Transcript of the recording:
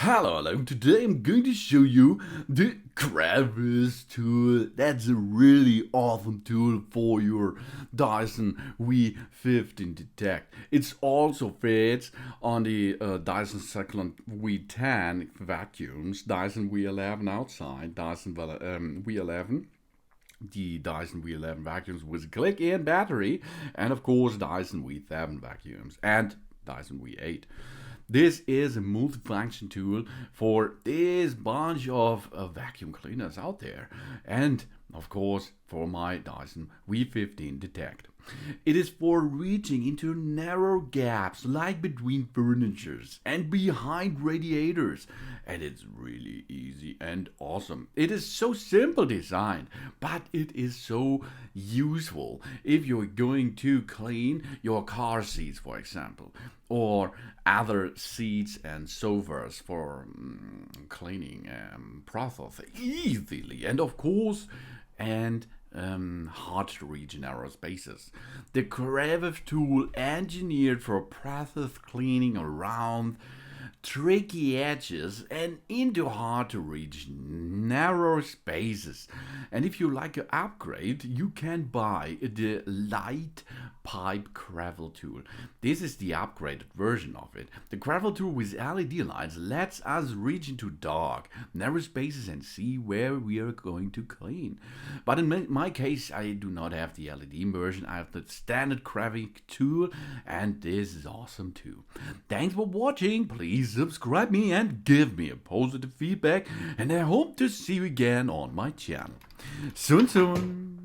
Hello, today I'm going to show you the Crevice tool. That's a really awesome tool for your Dyson V15 detect. It also fits on the Dyson V10 vacuums, Dyson V11 outside, Dyson V11. The Dyson V11 vacuums with a click-in battery, and of course Dyson V7 vacuums and Dyson V8. This is a multifunction tool for this bunch of vacuum cleaners out there, and of course for my Dyson V15 detect. It is for reaching into narrow gaps like between furnitures and behind radiators, and it's really easy and awesome. It is so simple designed, but it is so useful if you're going to clean your car seats, for example, or other seats and sofas for cleaning process easily, and of course hard to reach narrow spaces. The Crevice tool engineered for process cleaning around tricky edges and into hard to reach narrow spaces. And if you like an upgrade, you can buy the light pipe Crevice tool. This is the upgraded version of it. The Crevice tool with LED lights lets us reach into dark, narrow spaces and see where we are going to clean. But in my case, I do not have the LED version. I have the standard Crevice tool, and this is awesome too. Thanks for watching. Please subscribe me and give me a positive feedback, and I hope to see you again on my channel. Soon.